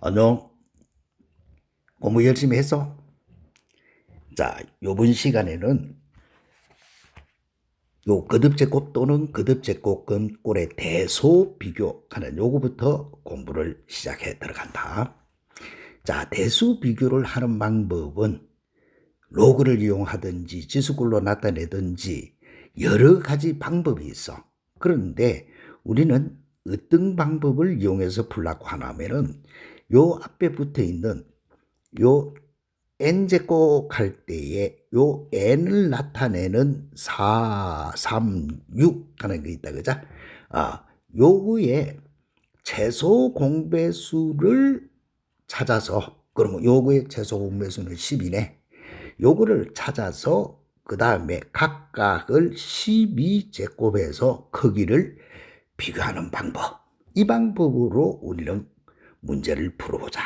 안녕. 공부 열심히 했어? 자, 요번 시간에는 요 거듭제곱 또는 거듭제곱근 꼴의 대소 비교하는 요거부터 공부를 시작해 들어간다. 자, 대수 비교를 하는 방법은 로그를 이용하든지 지수꼴로 나타내든지 여러 가지 방법이 있어. 그런데 우리는 어떤 방법을 이용해서 풀라고 하냐면은 요 앞에 붙어 있는 요 n제곱 할 때에 요 n을 나타내는 4, 3, 6 하는 게 있다, 그죠? 요거의 최소 공배수를 찾아서, 그러면 요거의 최소 공배수는 10이네. 요거를 찾아서 그 다음에 각각을 12제곱해서 크기를 비교하는 방법. 이 방법으로 우리는 문제를 풀어보자.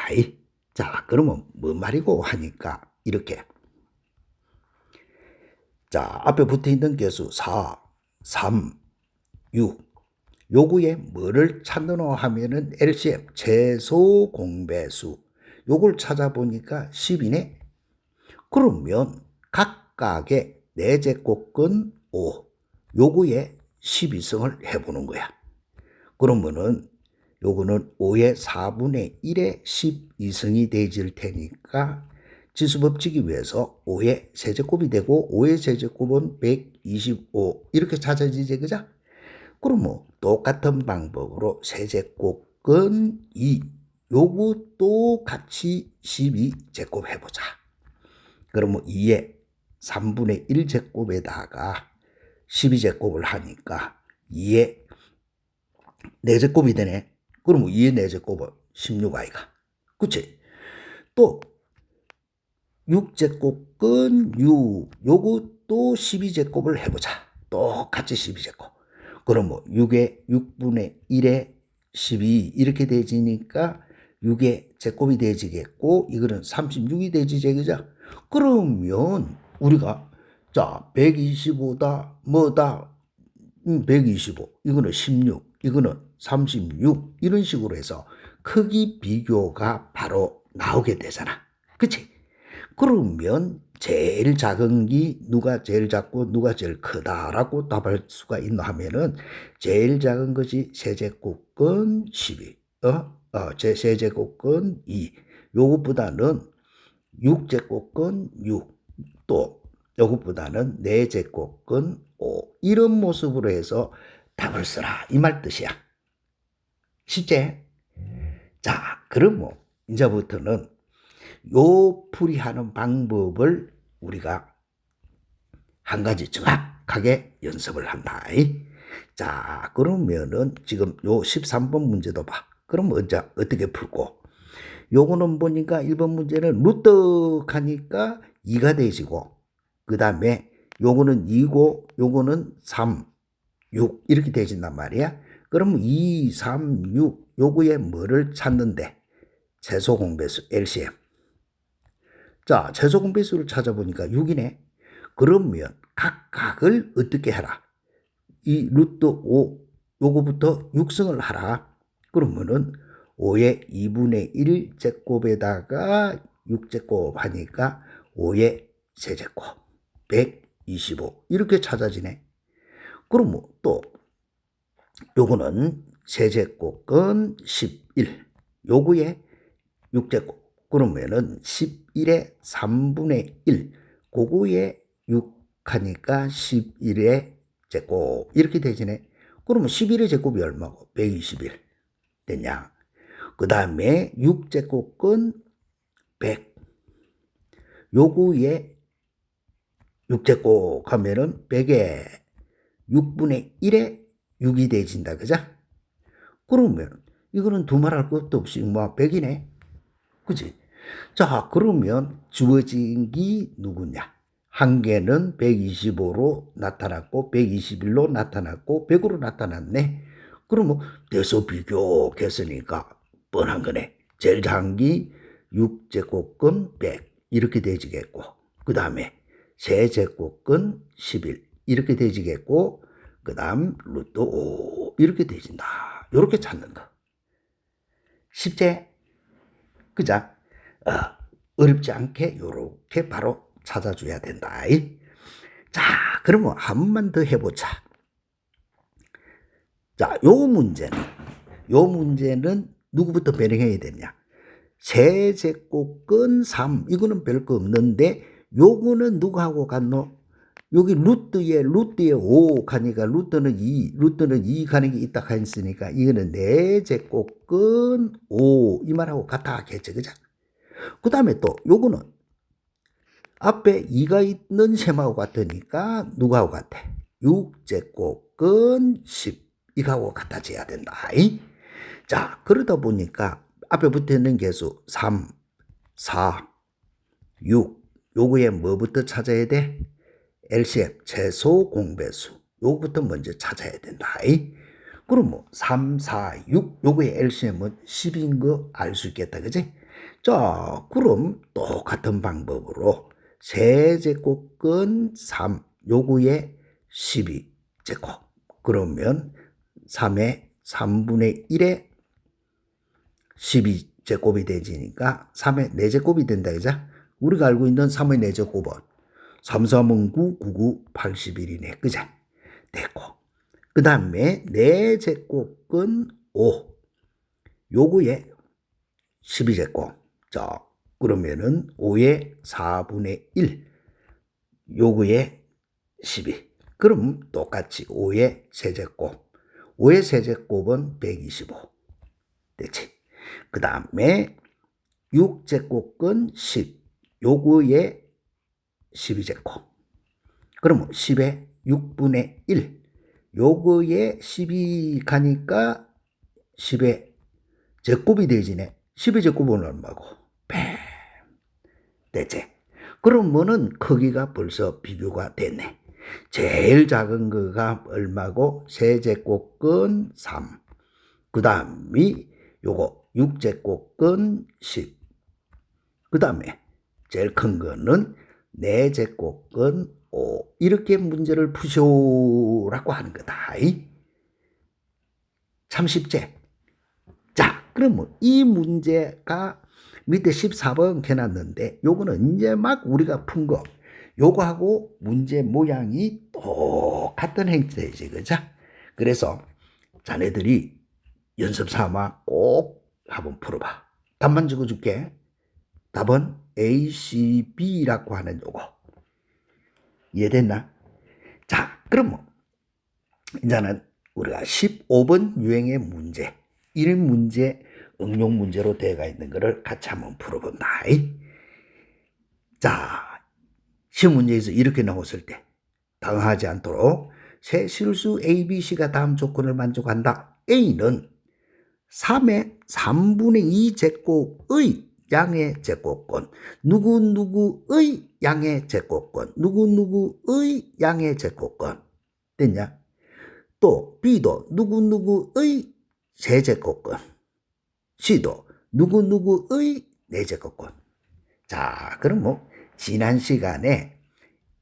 자, 그러면 뭔 말이고 하니까 이렇게. 자, 앞에 붙어 있는 개수 4, 3, 6. 요거에 뭐를 찾노 하면은 LCM, 최소 공배수. 요걸 찾아보니까 10이네. 그러면 각각의 4제곱근 5. 요거에 12승을 해보는 거야. 그러면은 요거는 5의 4분의 1의 12승이 되질 테니까 지수법칙에 의해서 5의 세제곱이 되고 5의 세제곱은 125 이렇게 찾아지지, 그죠? 그럼 뭐 똑같은 방법으로 세제곱근 2 요것도 같이 12제곱 해보자. 그러면 2의 3분의 1제곱에다가 12제곱을 하니까 2의 4제곱이 되네. 그러면 2의 4제곱은 16 아이가. 그치? 또 6제곱근 6 요것도 12제곱을 해보자. 똑같이 12제곱. 그러면 6의 6분의 1의 12 이렇게 되지니까 6의 제곱이 되지겠고 이거는 36이 되지제, 그죠? 그러면 우리가 자 125다 뭐다 125 이거는 16 이거는 36 이런 식으로 해서 크기 비교가 바로 나오게 되잖아. 그치? 그러면 제일 작은 게 누가 제일 작고 누가 제일 크다라고 답할 수가 있나 하면은 제일 작은 것이 세제곱근 12 세제곱근 2 요것보다는 6제곱근 6 또 요것보다는 4제곱근 5 이런 모습으로 해서 답을 쓰라 이 말 뜻이야. 쉽지? 자, 그러면 이제부터는 요 풀이하는 방법을 우리가 한 가지 정확하게 연습을 한다. 자, 그러면은 지금 요 13번 문제도 봐. 그럼 어떻게 풀고? 요거는 보니까 1번 문제는 루떡하니까 2가 되지고 그 다음에 요거는 2고 요거는 3, 6 이렇게 되진단 말이야. 그러면 2, 3, 6 요거에 뭐를 찾는데? 최소 공배수 LCM. 자, 최소 공배수를 찾아보니까 6이네. 그러면 각각을 어떻게 해라? 이 루트 5 요거부터 6승을 하라. 그러면은 5의 2분의 1 제곱에다가 6제곱 하니까 5의 세제곱 125 이렇게 찾아지네. 그러면 또 요거는 세제곱은 11 요거에 6제곱 그러면은 11의 3분의 1 그거에 6 하니까 11의 제곱 이렇게 되지네. 그러면 11의 제곱이 얼마고? 121 됐냐? 그 다음에 6제곱은 100 요거에 6제곱 하면은 100의 6분의 1에 6이 되진다, 그죠? 그러면 이거는 두말할 것도 없이 뭐 100이네. 그치? 자, 그러면 주어진 게 누구냐? 한 개는 125로 나타났고 121로 나타났고 100으로 나타났네. 그러면 대소 비교했으니까 뻔한 거네. 제일 작은 게 6제곱근 100 이렇게 되지겠고 그 다음에 세제곱근 11 이렇게 되지겠고 그 다음 루트 5 이렇게 되진다. 이렇게 찾는 거. 쉽지? 그자? 어렵지 않게 요렇게 바로 찾아줘야 된다. 자, 그러면 한 번만 더 해보자. 자, 요 문제는 누구부터 변형해야 되냐? 세제곱근 3. 이거는 별거 없는데, 요거는 누구하고 같노? 여기 루트에 5 가니까 루트는 2 가는 게 있다 했으니까 이거는 4제곱근 5 이 말하고 같다 하겠죠. 그죠? 그 다음에 또 요거는 앞에 2가 있는 셈하고 같으니까 누구하고 같아? 6제곱근 10 이거하고 같아져야 된다. 자, 그러다 보니까 앞에 붙어있는 개수 3, 4, 6 요거에 뭐부터 찾아야 돼? LCM 최소 공배수 요거부터 먼저 찾아야 된다. 그럼 뭐 3, 4, 6 요거의 LCM은 10인 거 알 수 있겠다. 그지? 자, 그럼 똑같은 방법으로 세제곱근 3 요거의 12제곱 그러면 3의 3분의 1에 12제곱이 되지니까 3의 4제곱이 된다. 그죠? 우리가 알고 있는 3의 4제곱은 3, 3은 9, 9, 9, 81이네. 그죠? 됐고. 그 다음에 4제곱근 5. 요거에 12제곱. 자, 그러면은 5의 4분의 1. 요거에 12. 그럼 똑같이 5의 세제곱. 5의 세제곱은 125. 됐지? 그 다음에 6제곱근 10. 요거에 12제곱. 그러면 10의 6분의 1. 요거에 12 가니까 10의 제곱이 되지네. 10의 제곱은 얼마고? 100. 됐지? 그러면은 크기가 벌써 비교가 됐네. 제일 작은 거가 얼마고? 세제곱근 3. 그 다음이 요거 6제곱근 10. 그 다음에 제일 큰 거는 4제곱근 5. 이렇게 문제를 푸시오라고 하는 거다. 참 쉽지? 자, 그러면 이 문제가 밑에 14번 해놨는데 요거는 이제 막 우리가 푼 거. 요거하고 문제 모양이 똑같은 형태이지. 그죠? 그래서 자네들이 연습 삼아 꼭 한번 풀어봐. 답만 적어줄게. 답은 A, C, B라고 하는 요거. 이해됐나? 자, 그러면 이제는 우리가 15번 유형의 문제, 이런 문제 응용 문제로 되어가 있는 거를 같이 한번 풀어본다. 자, 시험 문제에서 이렇게 나왔을 때 당황하지 않도록 세 실수 A, B, C가 다음 조건을 만족한다. A는 3의 3분의 2 제곱의 양의 제곱권, 누구누구의 양의 제곱권, 누구누구의 양의 제곱권. 됐냐? 또 B도 누구누구의 세제곱권, C도 누구누구의 네제곱권. 자, 그럼 뭐 지난 시간에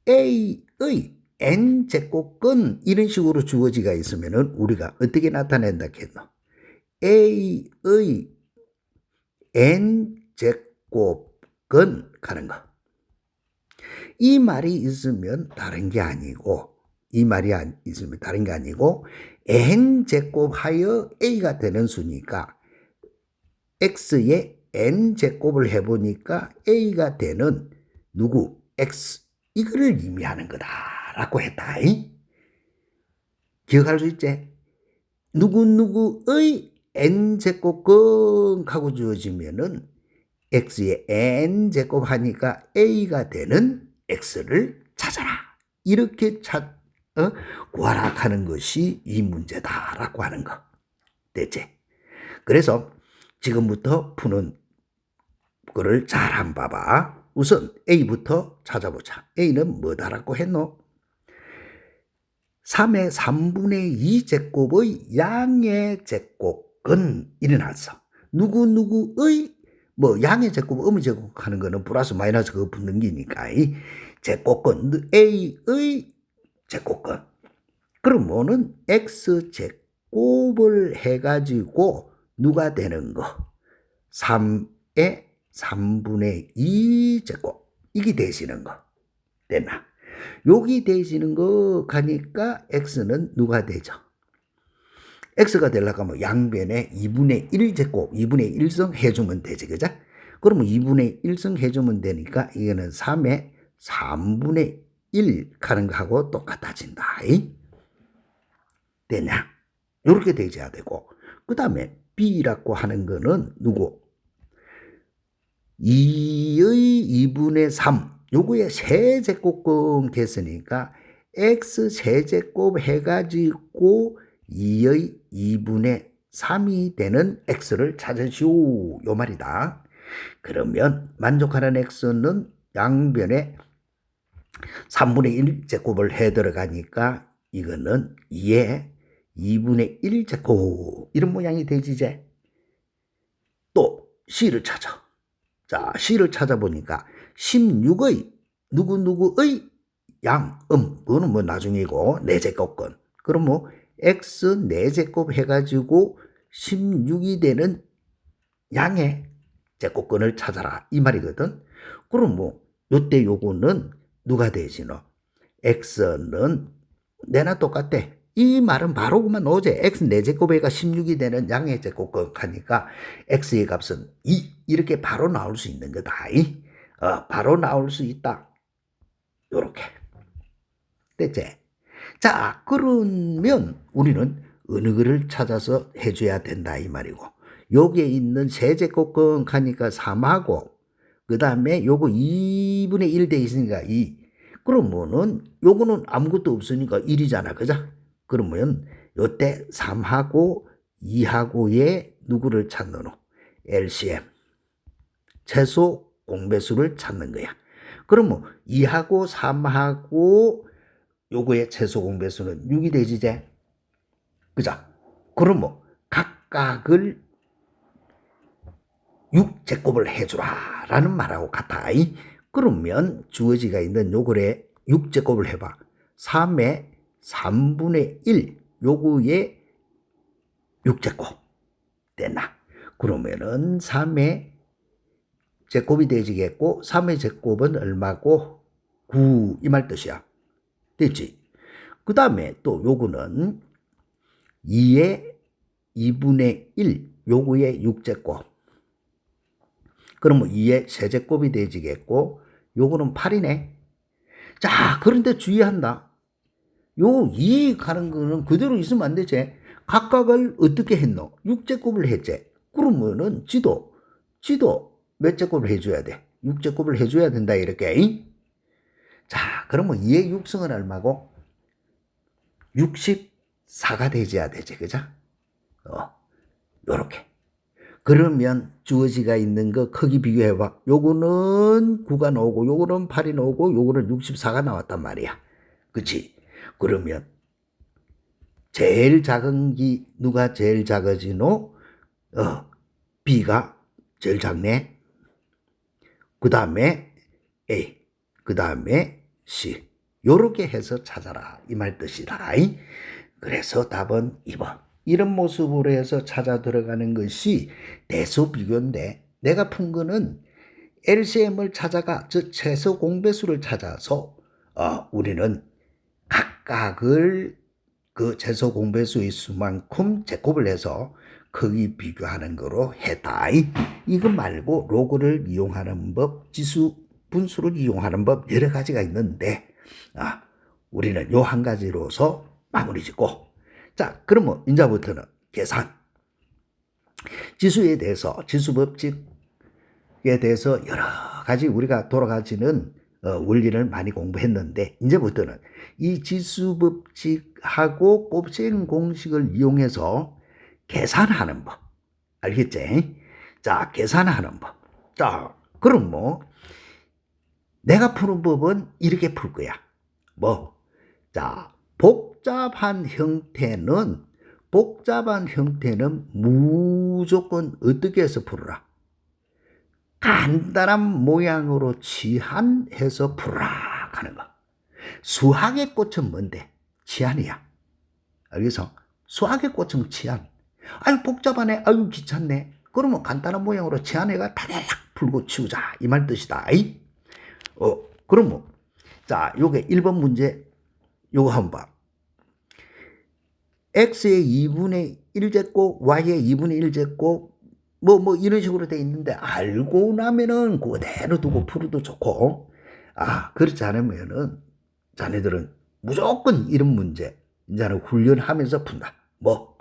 A의 n제곱권 이런 식으로 주어지가 있으면은 우리가 어떻게 나타낸다 했노? A의 n제곱권 가는 거. 이 말이 있으면 다른 게 아니고, n제곱 하여 A가 되는 수니까 X의 n제곱을 해보니까 A가 되는 누구? X. 이거를 의미하는 거다라고 했다. 기억할 수 있지? 누구누구의 n제곱권 하고 주어지면은 x의 n제곱 하니까 a가 되는 x를 찾아라. 이렇게 구하라 하는 것이 이 문제다라고 하는 거. 됐지? 그래서 지금부터 푸는 거를 잘 한번 봐봐. 우선 a부터 찾아보자. a는 뭐다라고 했노? 3의 3분의 2 제곱의 양의 제곱은 일어났어. 누구누구의 뭐 양의 제곱, 음의 제곱 하는 거는 플러스 마이너스 그거 붙는 기니까 제곱권 A의 제곱권. 그러면은 X 제곱 제곱을 해가지고 누가 되는 거? 3의 3분의 2 제곱. 이게 되시는 거. 됐나? 여기 되시는 거 가니까 x는 누가 되죠? x가 되려고 하면 양변에 2분의 1 제곱, 2분의 1성 해주면 되지, 그죠? 그러면 2분의 1성 해주면 되니까 이거는 3의 3분의 1 가는 거하고 똑같아진다. 되냐? 이렇게 되셔야 되고, 그 다음에 b라고 하는 거는 누구? 2의 2분의 3, 요거에 세제곱끔 됐으니까 x 세제곱 해가지고 2의 2분의 3이 되는 x를 찾으시오. 요 말이다. 그러면 만족하는 x는 양변에 3분의 1 제곱을 해 들어가니까 이거는 2의 2분의 1 제곱 이런 모양이 되지. 이제 또 c를 찾아. 자, c를 찾아보니까 16의 누구누구의 그거는 뭐 나중이고 4제곱건. 그럼 뭐 x 4제곱 해가지고 16이 되는 양의 제곱건을 찾아라 이 말이거든. 그럼 뭐 요때 요거는 누가 되지노? x는 내나 똑같대. 이 말은 바로 그만 오제. x 4제곱에가 16이 되는 양의 제곱건 하니까 x의 값은 2 이렇게 바로 나올 수 있는 거다. 바로 나올 수 있다. 요렇게 됐지? 자, 그러면 우리는 어느 거를 찾아서 해줘야 된다 이 말이고, 여기에 있는 세제곱건 하니까 3하고 그 다음에 요거 2분의 1 돼 있으니까 2. 그러면은 요거는 아무것도 없으니까 1이잖아, 그죠? 그러면 요때 3하고 2하고의 누구를 찾는 호? LCM 최소 공배수를 찾는 거야. 그러면 2하고 3하고 요거의 최소 공배수는 6이 되지, 이제. 그죠? 그러면 각각을 6제곱을 해주라 라는 말하고 같아. 그러면 주어지가 있는 요거에 6제곱을 해봐. 3의 3분의 1 요거에 6제곱 됐나? 그러면은 3의 제곱이 되지겠고 3의 제곱은 얼마고? 9 이 말 뜻이야. 됐지? 그 다음에 또 요거는 2의 2분의 1 요거의 6제곱. 그러면 2의 세제곱이 되지겠고 요거는 8이네. 자, 그런데 주의한다. 요 2 가는 거는 그대로 있으면 안 되지. 각각을 어떻게 했노? 6제곱을 했지. 그러면은 지도 몇 제곱을 해줘야 돼? 6제곱을 해줘야 된다 이렇게. 자, 그러면 2의 6승은 얼마고? 64가 되져야 되지, 그죠? 요렇게. 그러면 주어지가 있는 거 크기 비교해봐. 요거는 9가 나오고 요거는 8이 나오고 요거는 64가 나왔단 말이야. 그치? 그러면 제일 작은 기 누가 제일 작아지노? B가 제일 작네. 그 다음에 A, 그 다음에 C. 요렇게 해서 찾아라 이 말 뜻이다. 그래서 답은 2번. 이런 모습으로 해서 찾아 들어가는 것이 대수 비교인데, 내가 푼 거는 LCM을 찾아가, 즉 최소 공배수를 찾아서 우리는 각각을 그 최소 공배수의 수만큼 제곱을 해서 크기 비교하는 거로 했다. 이거 말고 로그를 이용하는 법, 지수 분수를 이용하는 법 여러 가지가 있는데 우리는 요 한 가지로서 마무리 짓고, 자, 그러면 이제부터는 계산. 지수에 대해서, 지수 법칙에 대해서 여러 가지 우리가 돌아가지는 원리를 많이 공부했는데, 이제부터는 이 지수 법칙하고 곱셈 공식을 이용해서 계산하는 법. 알겠지? 자, 계산하는 법. 자, 그럼 뭐, 내가 푸는 법은 이렇게 풀 거야. 자, 복잡한 형태는 무조건 어떻게 해서 풀어라? 간단한 모양으로 치환해서 풀어라 하는 거. 수학의 꽃은 뭔데? 치환이야. 알겠어? 수학의 꽃은 치안. 아유 복잡하네. 아유 귀찮네. 그러면 간단한 모양으로 치안해가 다다닥 풀고 치우자 이 말 뜻이다. 그러면 자 요게 1번 문제 요거 한번 봐. x의 2분의 1제곱 y의 2분의 1제곱 뭐 이런 식으로 돼 있는데 알고 나면은 그대로 두고 풀어도 좋고 그렇지 않으면은 자네들은 무조건 이런 문제 이제는 훈련하면서 푼다. 뭐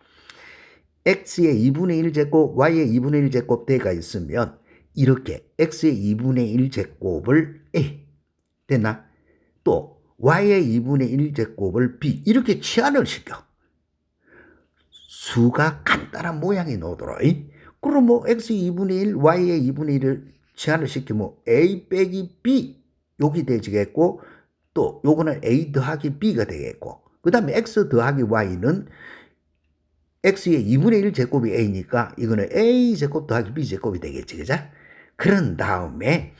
x의 2분의 1제곱 y의 2분의 1제곱 대가 있으면 이렇게 x의 2분의 1제곱을 a 됐나? 또 y의 2분의 1제곱을 b 이렇게 치환을 시켜. 수가 간단한 모양이 나오더라. 그럼 뭐 x 2분의 1, y의 2분의 1을 치환을 시키면 a 빼기 b 여기 되지겠고 또 요거는 a 더하기 b가 되겠고 그 다음에 x 더하기 y는 x의 2분의 1 제곱이 a니까 이거는 a 제곱 더하기 b 제곱이 되겠지 그죠? 그런 다음에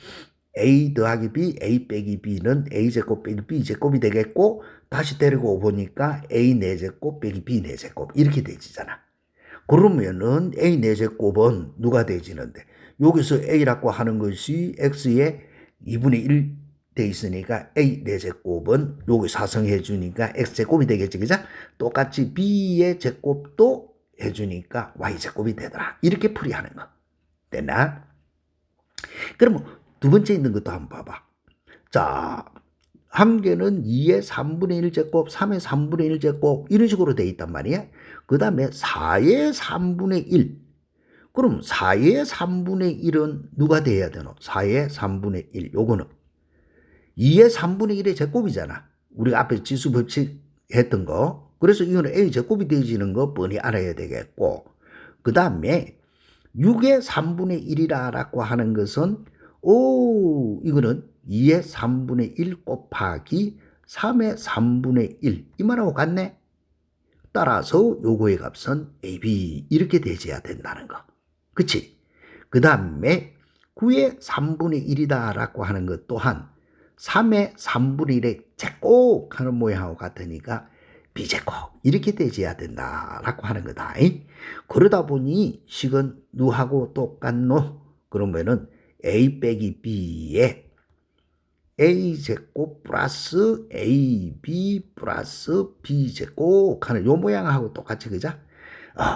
a 더하기 b, a 빼기 b는 a 제곱 빼기 b 제곱이 되겠고 다시 데리고 보니까 a 4제곱 빼기 b 4제곱 이렇게 되지잖아. 그러면은 a 4제곱은 누가 되지는데 여기서 a라고 하는 것이 x의 2분의 1 돼 있으니까 a 4제곱은 여기 사성해 주니까 x제곱이 되겠지 그죠? 똑같이 b의 제곱도 해주니까 y제곱이 되더라. 이렇게 풀이하는 거. 됐나? 그러면 두 번째 있는 것도 한번 봐봐. 자, 한 개는 2의 3분의 1제곱, 3의 3분의 1제곱 이런 식으로 돼 있단 말이야. 그 다음에 4의 3분의 1. 그럼 4의 3분의 1은 누가 돼야 되노? 4의 3분의 1. 요거는 2의 3분의 1의 제곱이잖아. 우리가 앞에 지수 법칙 했던 거. 그래서 이거는 A 제곱이 되어지는 거 뻔히 알아야 되겠고. 그 다음에 6의 3분의 1이라고 하는 것은 이거는 2의 3분의 1 곱하기 3의 3분의 1 이 말하고 같네. 따라서 요거의 값은 AB 이렇게 되어야 된다는 거. 그치? 그 다음에 9의 3분의 1이다 라고 하는 것 또한 3의 3분의 1의 제곱 하는 모양하고 같으니까 B제곱 이렇게 되어야 된다라고 하는 거다. 그러다 보니 식은 누하고 똑같노? 그러면은 A 빼기 B에 A제곱 플러스 AB 플러스 B제곱 하는 요 모양하고 똑같이 그죠?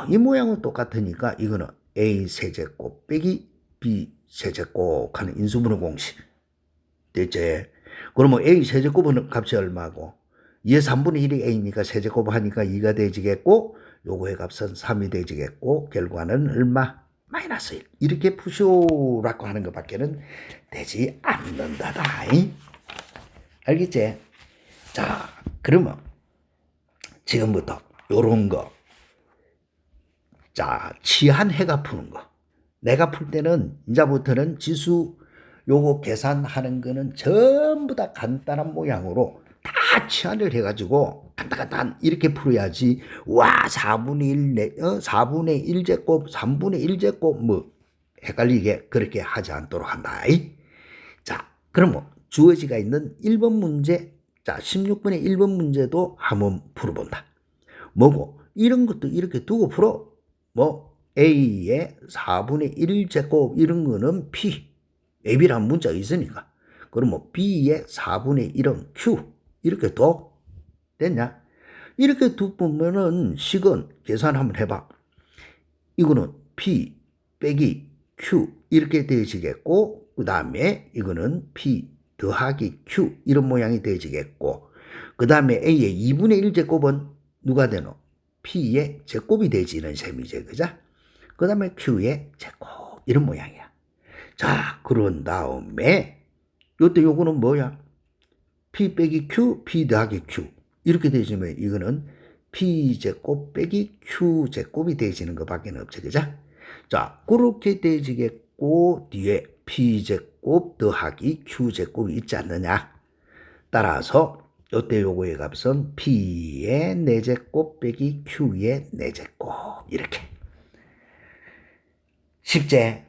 이 모양은 똑같으니까 이거는 A 세제곱 빼기 B 세제곱 하는 인수분해 공식. 됐지? 그러면 A 세제곱은 값이 얼마고? 2의 3분의 1이 A니까 세제곱 하니까 2가 되지겠고 요거의 값은 3이 되지겠고 결과는 얼마? 마이너스 1. 이렇게 푸쇼라고 하는 것밖에는 되지 않는다다. 알겠지? 자, 그러면 지금부터 요런 거. 자, 치환해가 푸는 거. 내가 풀 때는 이제부터는 지수 요거 계산하는 거는 전부 다 간단한 모양으로 다 치환을 해가지고 간단간 이렇게 풀어야지. 와 4분의 1 4분의 1제곱 3분의 1제곱 뭐 헷갈리게 그렇게 하지 않도록 한다. 자 그러면 주어지가 있는 1번 문제 자 16번의 1번 문제도 한번 풀어본다. 뭐고 이런 것도 이렇게 두고 풀어. 뭐 A의 4분의 1제곱 이런 거는 P AB라는 문자가 있으니까 그러면 B의 4분의 1은 Q 이렇게 둬 됐냐? 이렇게 두면은 식은 계산 한번 해봐. 이거는 P 빼기 Q 이렇게 되어지겠고 그 다음에 이거는 P 더하기 Q 이런 모양이 되어지겠고 그 다음에 A의 2분의 1제곱은 누가 되노? P의 제곱이 되지는 셈이지 그죠? 그 다음에 Q의 제곱 이런 모양이야. 자 그런 다음에 요때 요거는 뭐야? P 빼기 Q, P 더하기 Q 이렇게 되지면 이거는 P제곱 빼기 Q제곱이 되지는 것밖에 없죠 그죠? 자 그렇게 되지겠고 뒤에 P제곱 더하기 Q제곱이 있지 않느냐. 따라서 요때 요거의 값은 P의 4제곱 빼기 Q의 4제곱 이렇게 쉽지?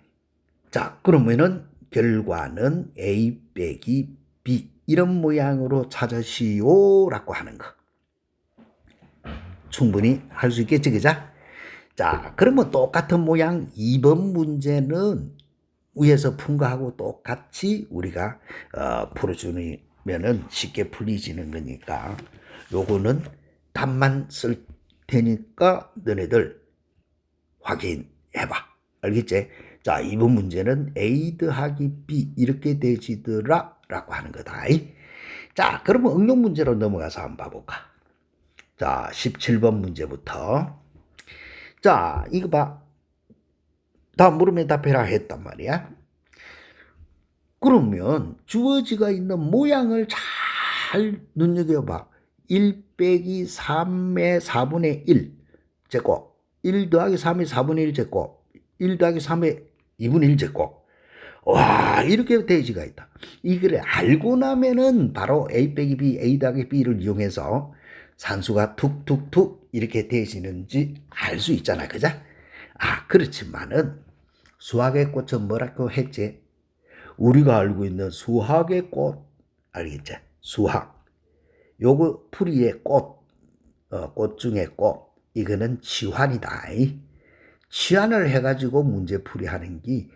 자 그러면은 결과는 A 빼기 B 이런 모양으로 찾으시오 라고 하는 거. 충분히 할 수 있겠지, 그자? 자, 그러면 똑같은 모양 2번 문제는 위에서 푼 거하고 똑같이 우리가 풀어주면은 쉽게 풀리지는 거니까 요거는 답만 쓸 테니까 너네들 확인해봐. 알겠지? 자, 2번 문제는 A 더하기 B 이렇게 되지더라 라고 하는 거다. 자, 그러면 응용 문제로 넘어가서 한번 봐볼까. 자, 17번 문제부터. 자, 이거 봐. 다음 물음에 답해라 했단 말이야. 그러면 주어지가 있는 모양을 잘 눈여겨봐. 1 빼기 3의 4분의 1 제곱, 1 더하기 3의 4분의 1 제곱, 1 더하기 3의 2분의 1 제곱. 와, 이렇게 대지가 있다. 이거를 알고 나면은 바로 A 빼기 B, A 더하기 B를 이용해서 산수가 툭툭툭 이렇게 되지는지 알 수 있잖아. 그죠? 아, 그렇지만은 수학의 꽃은 뭐라고 했지? 우리가 알고 있는 수학의 꽃, 알겠지? 수학. 요거 풀이의 꽃, 꽃 중에 꽃. 이거는 치환이다. 치환을 해가지고 문제 풀이하는 게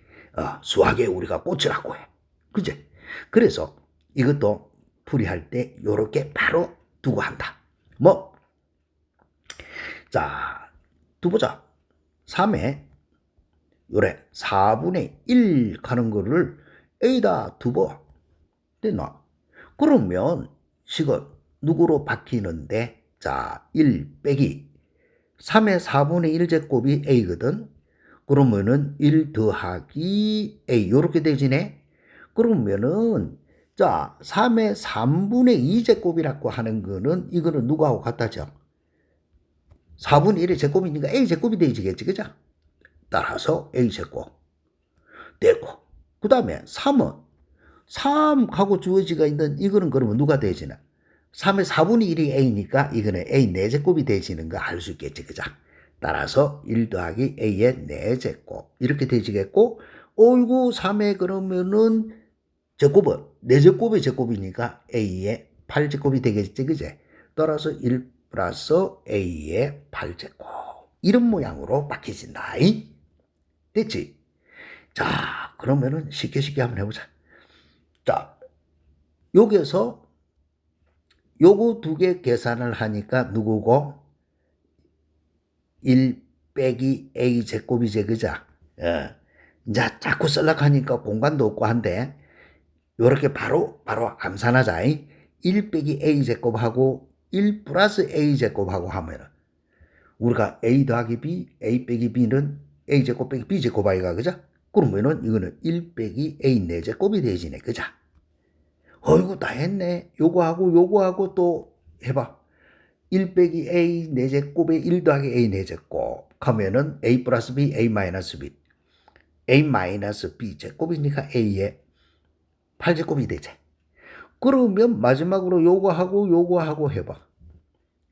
수학에 우리가 꽃이라고 해. 그제? 그래서 이것도 풀이할 때 요렇게 바로 두고 한다. 뭐? 자, 두보자. 3에 요래 4분의 1 가는 거를 A다 두보. 됐나? 그러면 식은 누구로 바뀌는데? 자, 1 빼기 3의 4분의 1 제곱이 A거든. 그러면은 1 더하기 A 요렇게 되지네. 그러면은 자, 3의 3분의 2 제곱이라고 하는 거는 이거는 누구하고 같다죠? 4분의 1의 제곱이니까 A 제곱이 되지겠지, 그죠? 따라서 A 제곱 되고, 그 다음에 3은 3하고 주어지가 있는 이거는 그러면 누가 되지나? 3의 4분의 1이 A니까 이거는 A 4제곱이 되지는 거 알 수 있겠지, 그죠? 따라서 1 더하기 A의 4제곱 이렇게 되지겠고, 어이구 3의 그러면은 제곱은 4제곱의 제곱이니까 A의 8제곱이 되겠지, 그제? 따라서 1 플러스 A의 8제곱 이런 모양으로 바뀌진다. 됐지? 자, 그러면은 쉽게 한번 해보자. 자, 여기에서 요거 두 개 계산을 하니까 누구고? 1 빼기 A 제곱이제, 그자? 이제 자꾸 쓸락하니까 공간도 없고 한데, 요렇게 바로 암산하자. 1 빼기 A 제곱하고 1 플러스 A 제곱하고 하면은, 우리가 A 더하기 B, A 빼기 B는 A 제곱 빼기 B 제곱 아이가, 그자? 그러면은 이거는 1 빼기 A 4제곱이 되지네, 그자? 어이구, 다 했네. 요거하고 또 해봐. 1 빼기 A 4제곱에 1 더하기 A 4제곱 하면은 A 플러스 B, A 마이너스 B. A 마이너스 B 제곱이니까 A의 8제곱이 되지. 그러면 마지막으로 요거하고 해봐.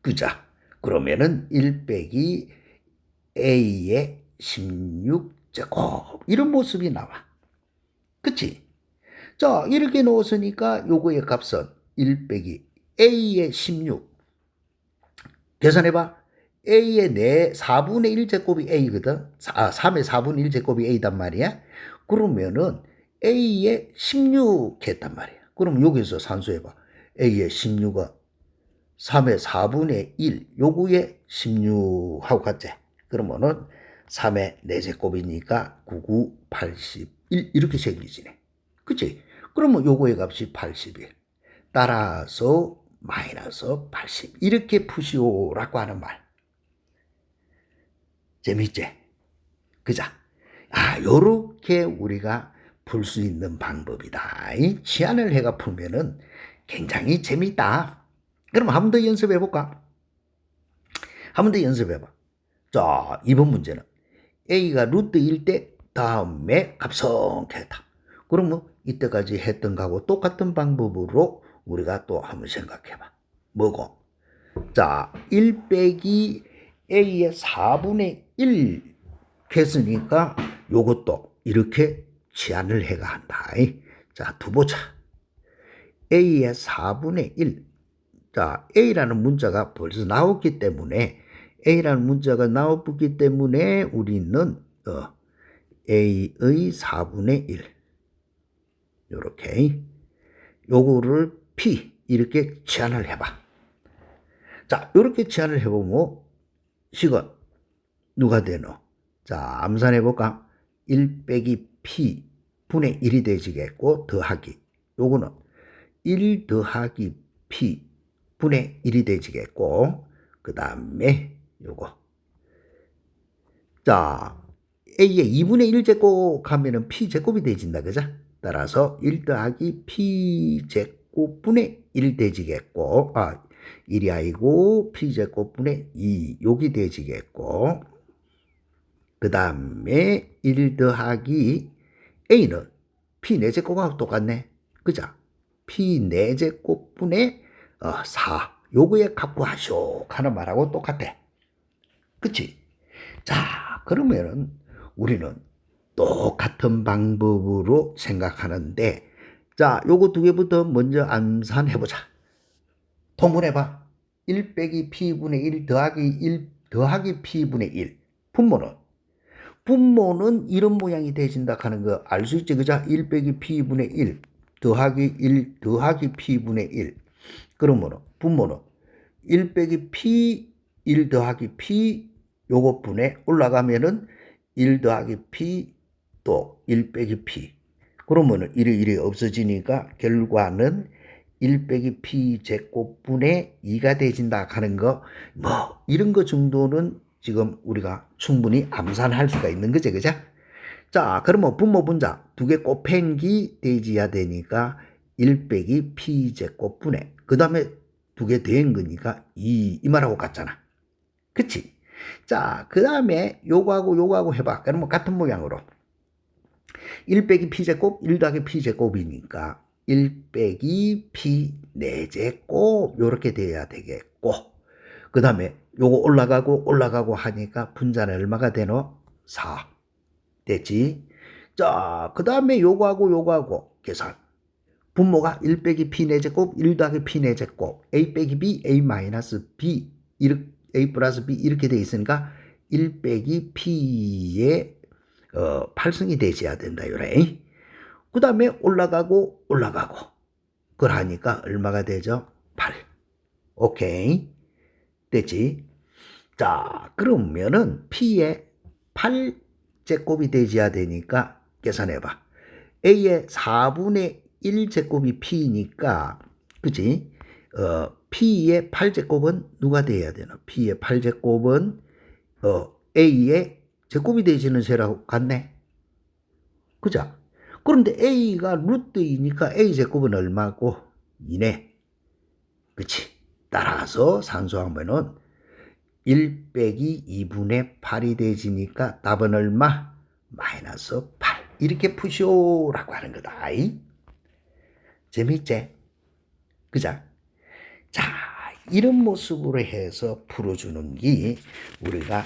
그자? 그러면은 1 빼기 A의 16제곱. 이런 모습이 나와. 그치? 자, 이렇게 넣었으니까 요거의 값은 1 빼기 A의 16. 계산해봐. A의 4분의 1 제곱이 A거든. 3의 4분의 1 제곱이 A단 말이야. 그러면은 A의 16 했단 말이야. 그럼 여기서 산수해봐. A의 16은 3의 4분의 1, 요거에 16하고 같지. 그러면은 3의 4제곱이니까 99, 81 이렇게 생기지네. 그치? 그러면 요거의 값이 81. 따라서 마이너스 80 이렇게 푸시오라고 하는 말. 재밌지? 그자? 아, 요렇게 우리가 풀 수 있는 방법이다. 이 치환을 해가 풀면은 굉장히 재밌다. 그럼 한 번 더 연습해 볼까? 한 번 더 연습해 봐. 자, 이번 문제는 A가 루트 1 때 다음에 값성했다. 그러면 이때까지 했던 거하고 똑같은 방법으로 우리가 또 한번 생각해봐. 뭐고? 자, 1 빼기 A의 4분의 1 했으니까 요것도 이렇게 치환을 해가 한다. 자, 두보자. A의 4분의 1. 자, A라는 문자가 벌써 나왔기 때문에 A라는 문자가 나와붙기 때문에 우리는 A의 4분의 1 요렇게 요거를 P 이렇게 치환을 해봐. 자, 요렇게 치환을 해보면 식은 누가 되노? 자, 암산해볼까? 1 빼기 P 분의 1이 되지겠고 더하기 요거는 1 더하기 P 분의 1이 되지겠고 그 다음에 요거 자 A의 2분의 1제곱 하면은 P제곱이 되진다 그죠? 따라서 1 더하기 P제곱분의 1 되지겠고 1이 아니고 P제곱분의 2 여기 되지겠고 그 다음에 1 더하기 A는 P 4제곱하고 똑같네 그죠? P 4제곱분의 4 요거에 갖고 하쇼 하는 말하고 똑같아 그치? 자 그러면은 우리는 똑같은 방법으로 생각하는데 자 요거 두 개부터 먼저 암산해보자. 통분해봐. 1 빼기 P분의 1 더하기 1 더하기 P분의 1 분모는 이런 모양이 되진다 하는 거 알 수 있지 그죠? 1 빼기 P분의 1 더하기 1 더하기 P분의 1 그러면은 분모는 1 빼기 P 1 더하기 P 요것 분에 올라가면은 1 더하기 P 또 1 빼기 P 그러면은 이래 없어지니까 결과는 1 빼기 P 제곱분의 2가 되진다 하는 거 뭐 이런 거 정도는 지금 우리가 충분히 암산할 수가 있는 거죠 그죠? 자 그러면 분모 분자 두 개 곱행기 되지야 되니까 1 빼기 P 제곱분의 그 다음에 두 개 된 거니까 이 말하고 같잖아 그치? 자, 그 다음에 요거하고 해봐. 그러면 같은 모양으로 1 빼기 P제곱 1 더하기 P제곱이니까 1 빼기 P 4제곱 요렇게 돼야 되겠고 그 다음에 요거 올라가고 하니까 분자는 얼마가 되노? 4 됐지? 자, 그 다음에 요거하고 계산 분모가 1 빼기 P 4제곱 1 더하기 P 4제곱 A 빼기 B A 마이너스 B 이렇게 A 플러스 B 이렇게 돼 있으니까 1 빼기 P의 8승이 되셔야 된다. 요래. 그 다음에 올라가고 그걸 하니까 얼마가 되죠? 8. 오케이. 됐지? 자 그러면은 P의 8제곱이 되셔야 되니까 계산해봐. A의 4분의 1제곱이 P니까 그치? P의 8제곱은 누가 돼야 되나? P의 8제곱은 A의 제곱이 되지는 셈하고 같네. 그죠? 그런데 A가 루트 2니까 A 제곱은 얼마고? 2네. 그치? 따라서 산수하면은 1 빼기 2분의 8이 되지니까 답은 얼마? 마이너스 8. 이렇게 푸시오라고 하는 거다. 재밌지? 그죠? 자, 이런 모습으로 해서 풀어주는 게 우리가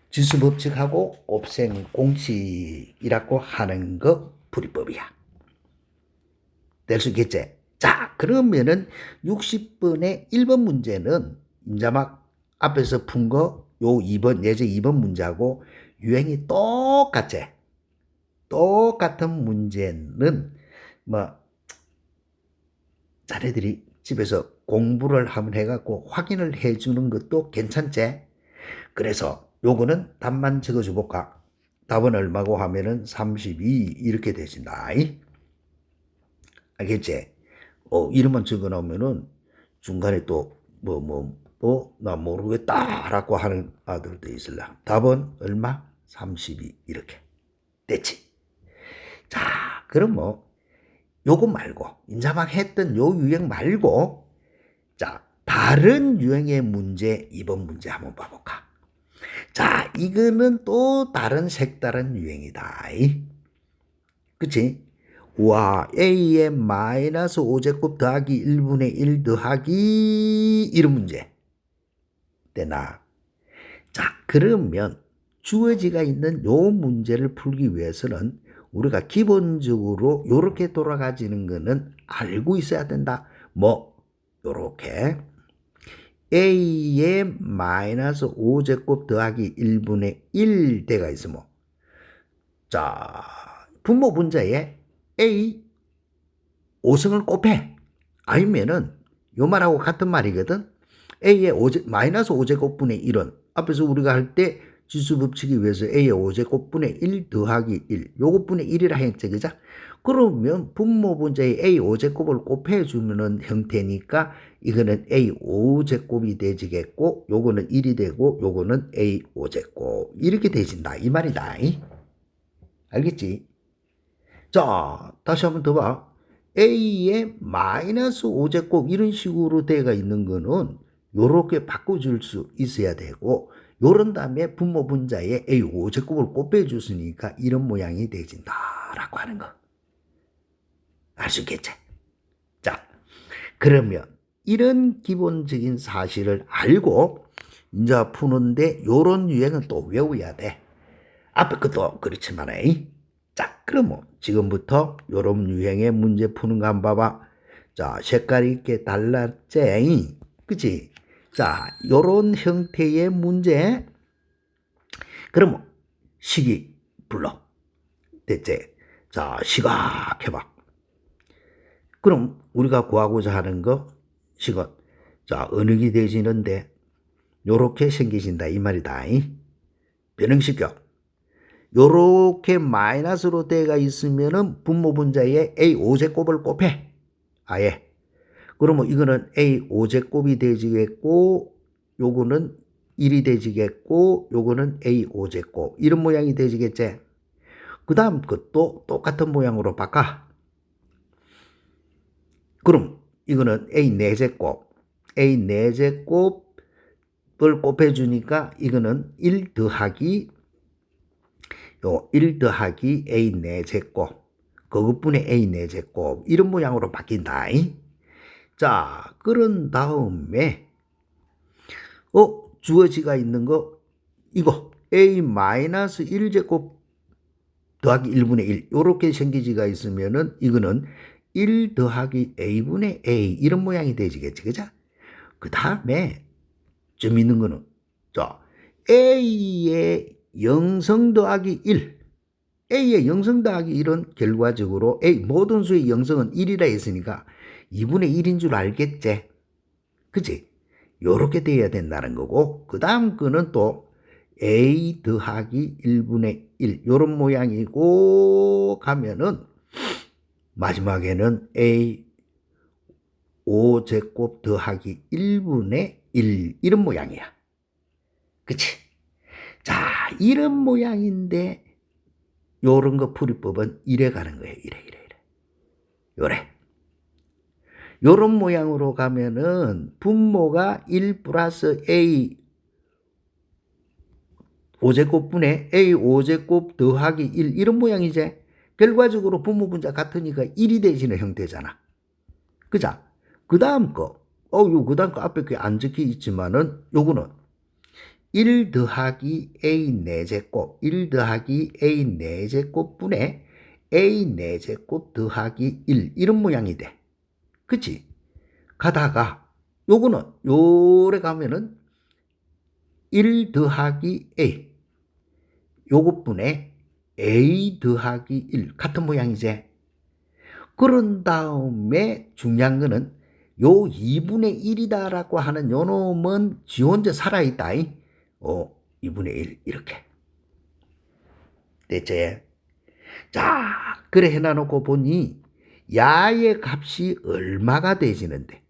지수법칙하고 곱셈 공식이라고 하는 거 풀이법이야. 될 수 있겠지? 자, 그러면은 60번의 1번 문제는 이제 막 앞에서 푼 거 요 2번 예제 2번 문제하고 유형이 똑같지? 똑같은 문제는 뭐 자네들이 집에서 공부를 한번 해갖고 확인을 해주는 것도 괜찮지? 그래서 요거는 답만 적어줘 볼까? 답은 얼마고 하면은 32 이렇게 되진다. 알겠지? 이름만 적어 놓으면은 중간에 또 나 모르겠다라고 하는 아들도 있을라. 답은 얼마? 32 이렇게 됐지? 자, 그럼 뭐 요거 말고 인자 막 했던 요 유형 말고 자 다른 유형의 문제 2번 문제 한번 봐볼까? 자 이거는 또 다른 색다른 유형이다. 그치? 와 A의 마이너스 5제곱 더하기 1분의 1 더하기 이런 문제 되나? 자 그러면 주어지가 있는 요 문제를 풀기 위해서는 우리가 기본적으로 요렇게 돌아가지는 거는 알고 있어야 된다. 뭐 요렇게 a의 마이너스 5제곱 더하기 1분의 1 대가 있으면 자 분모 분자에 a 5승을 곱해. 아니면은 요 말하고 같은 말이거든. a의 마이너스 5제곱분의 1은 앞에서 우리가 할 때 지수 법칙에 위해서 a의 5제곱분의 1 더하기 1 요것분의 1이라 했지 그죠? 그러면 분모 분자에 a 5제곱을 곱해주는 형태니까 이거는 a 5제곱이 되지겠고 요거는 1이 되고 요거는 a 5제곱 이렇게 되진다 이 말이다. 알겠지? 자 다시 한번 더 봐. a의 마이너스 5제곱 이런 식으로 되어 있는 거는 요렇게 바꿔줄 수 있어야 되고 요런 다음에 분모 분자에 a 5제곱을 곱해줬으니까 이런 모양이 되어진다 라고 하는 거. 알 수 있겠지? 자 그러면 이런 기본적인 사실을 알고 이제 푸는데 요런 유형은 또 외워야 돼. 앞에 것도 그렇지만 자 그러면 지금부터 요런 유형의 문제 푸는 거 한번 봐봐. 자 색깔이 이렇게 달랐지? 그치? 자 요런 형태의 문제 그러면 식이 불러 됐지? 자 시각해봐. 그럼 우리가 구하고자 하는 거 식은 자 어느 게 되지는데 요렇게 생기신다 이 말이다. 변형시켜. 요렇게 마이너스로 되어 있으면은 분모 분자에 a 5제곱을 곱해. 아예. 그러면 이거는 a 5제곱이 되지겠고 요거는 1이 되지겠고 요거는 a 5제곱 이런 모양이 되지겠지. 그 다음 것도 똑같은 모양으로 바꿔. 그럼 이거는 a 4제곱 a 4제곱을 곱해주니까 이거는 1 더하기 요 1 더하기 a 4제곱 그것분의 a 4제곱 이런 모양으로 바뀐다. 자 그런 다음에 주어지가 있는 거 이거 a 마이너스 1제곱 더하기 1분의 1 요렇게 생기지가 있으면은 이거는 1 더하기 a분의 a 이런 모양이 되지겠지 그죠? 그 다음에 좀 있는 거는 자 a의 0성 더하기 1 a의 0성 더하기 1은 결과적으로 a 모든 수의 0성은 1이라 했으니까 2분의 1인 줄 알겠지? 그치? 요렇게 돼야 된다는 거고 그 다음 거는 또 a 더하기 1분의 1 요런 모양이고 가면은 마지막에는 a 5제곱 더하기 1분의 1 이런 모양이야. 그치? 자 이런 모양인데 요런 거 풀이법은 이래 가는 거예요. 이래. 요래. 요런 모양으로 가면은 분모가 1 플러스 a 5제곱분의 a 5제곱 더하기 1 이런 모양이지. 결과적으로 분모 분자 같으니까 1이 되시는 형태잖아. 그자? 그 다음 거. 그 다음 거 앞에 안 적혀 있지만은 요거는 1 더하기 a 4제곱 1 더하기 a 4제곱분의 a 4제곱 더하기 1 이런 모양이 돼. 그치? 가다가 요거는 요래 가면은 1 더하기 a 요것분의 a 더하기 1 같은 모양이지. 그런 다음에 중요한 거는 요 2분의 1이다 라고 하는 요 놈은 지 혼자 살아있다. 2분의 1 이렇게 됐지? 자 그래 해놔놓고 보니 야의 값이 얼마가 되지는데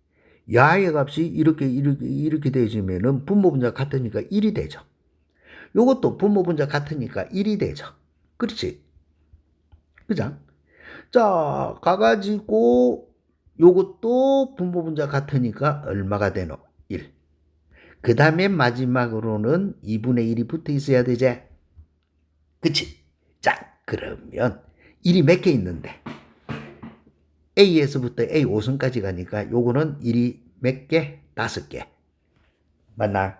야의 값이 이렇게 되지면은 분모 분자 같으니까 1이 되죠. 요것도 분모 분자 같으니까 1이 되죠. 그렇지? 그죠? 자 가가지고 요것도 분모 분자 같으니까 얼마가 되노? 1. 그 다음에 마지막으로는 2분의 1이 붙어 있어야 되지? 그치? 자 그러면 1이 몇 개 있는데 A에서부터 A 5선까지 가니까 요거는 1이 몇 개? 5개. 맞나?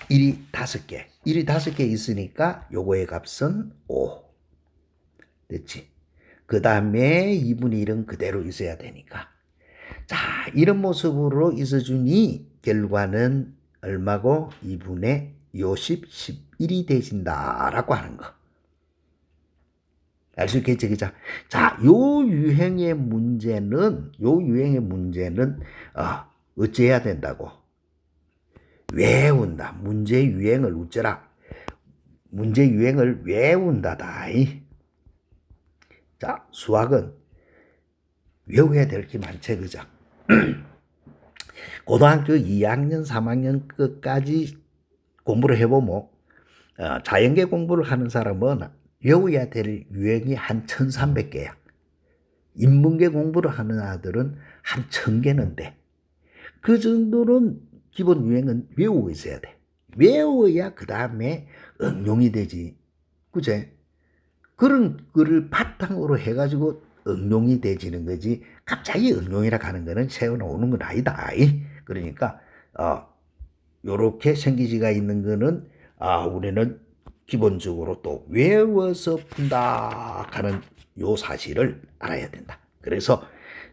1이 5개. 1이 5개 있으니까 요거의 값은 5. 됐지? 그 다음에 2분의 1은 그대로 있어야 되니까. 자, 이런 모습으로 있어주니 결과는 얼마고 2분의 50, 11이 되진다라고 하는 거. 알 수 있겠지, 그죠? 자, 요 유형의 문제는 어찌해야 된다고? 외운다. 문제 유형을 웃져라. 문제 유형을 외운다다. 자, 수학은 외워야 될 게 많지, 그죠? 고등학교 2학년, 3학년 끝까지 공부를 해보면 자연계 공부를 하는 사람은 외워야 될 유형이 한 1300개야. 인문계 공부를 하는 아들은 한 1000개는 돼. 그 정도는 기본 유형은 외우고 있어야 돼. 외워야 그 다음에 응용이 되지. 그제? 그런 거를 바탕으로 해가지고 응용이 되지는 거지. 갑자기 응용이라 하는 거는 세워놓는 건 아니다. 그러니까 요렇게 생기지가 있는 거는 우리는 기본적으로 또 외워서 푼다 하는 요 사실을 알아야 된다. 그래서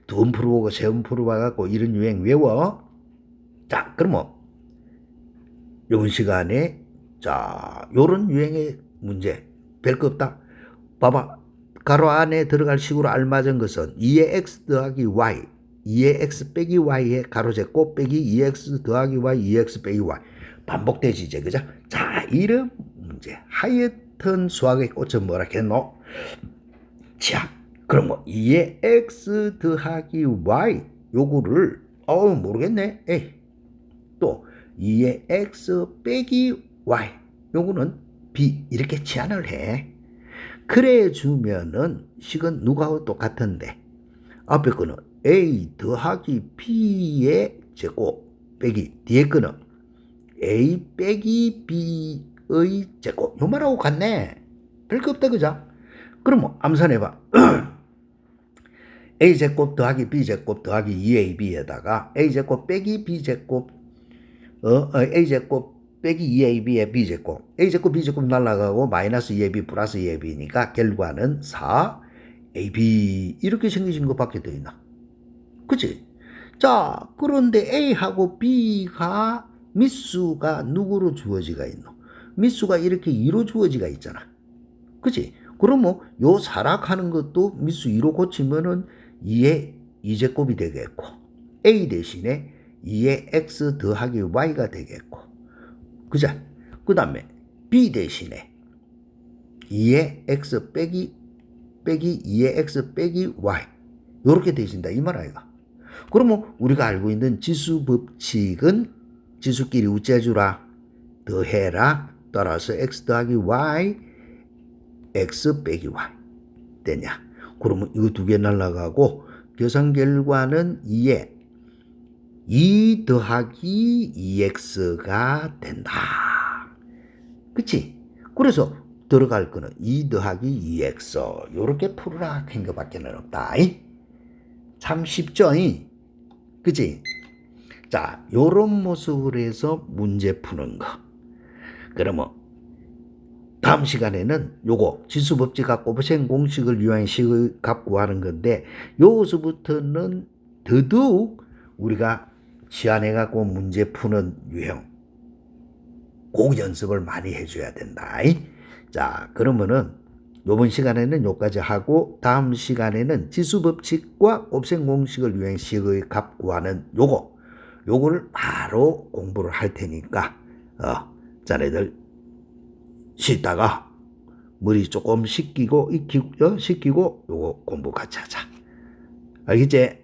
두 번 풀어보고 세 번 풀어봐갖고 이런 유형 외워. 자, 그러면 이번 시간에 자 요런 유형의 문제 별거 없다. 봐봐. 가로 안에 들어갈 식으로 알맞은 것은 2의 x 더하기 y 2의 x 빼기 y의 가로 제곱 빼기 2x 더하기 y 2x 빼기 y 반복되지 이제 그죠? 자, 이런 문제 하여튼 수학의 꽃은 뭐라 했노? 자, 그럼 뭐 2의 x 더하기 y 요거를 모르겠네. 또 2의 x 빼기 y 요거는 b 이렇게 치환을 해. 그래 주면은 식은 누구하고 똑같은데 앞에 거는 a 더하기 b의 제곱 빼기 뒤에 거는 a 빼기 b의 제곱 요 말하고 같네. 별거 없다 그죠? 그럼 암산해봐. a제곱 더하기 b제곱 더하기 2ab에다가 a제곱 빼기 b제곱 a제곱 빼기 2ab의 b제곱 a제곱 b제곱 날라가고 마이너스 2ab 플러스 2ab니까 결과는 4ab 이렇게 생기신 것밖에 더 있나? 그치? 자, 그런데 a하고 b가 미수가 누구로 주어지가 있노? 미수가 이렇게 2로 주어지가 있잖아. 그치? 그러면 요 사락하는 것도 미수 2로 고치면은 2의 2제곱이 되겠고 a 대신에 2의 x 더하기 y가 되겠고 그죠? 그 다음에 b 대신에 2의 x 빼기 2의 x 빼기 y 요렇게 되신다 이 말 아이가. 그러면 우리가 알고 있는 지수 법칙은 지수끼리 우째주라 더해라 따라서 x 더하기 y x 빼기 y 되냐. 그러면 이거 두 개 날라가고 계산 결과는 2에 2 더하기 2x가 된다. 그치? 그래서 들어갈 거는 2 더하기 2x 요렇게 풀어라 한 것밖에는 없다. 참 쉽죠? 그치? 자, 요런 모습으로 해서 문제 푸는 거. 그러면 다음 시간에는 요거 지수법칙과 곱셈 공식을 이용한 식을 갖고 하는 건데 여기서부터는 더더욱 우리가 치환해갖고 문제 푸는 유형 그 연습을 많이 해줘야 된다. 자, 그러면은 요번 시간에는 요까지 하고 다음 시간에는 지수법칙과 곱셈 공식을 이용한 식의 값 구하는 요거를 바로 공부를 할 테니까 자네들 쉬다가 머리 조금 식히고 요거 공부 같이 하자. 알겠지?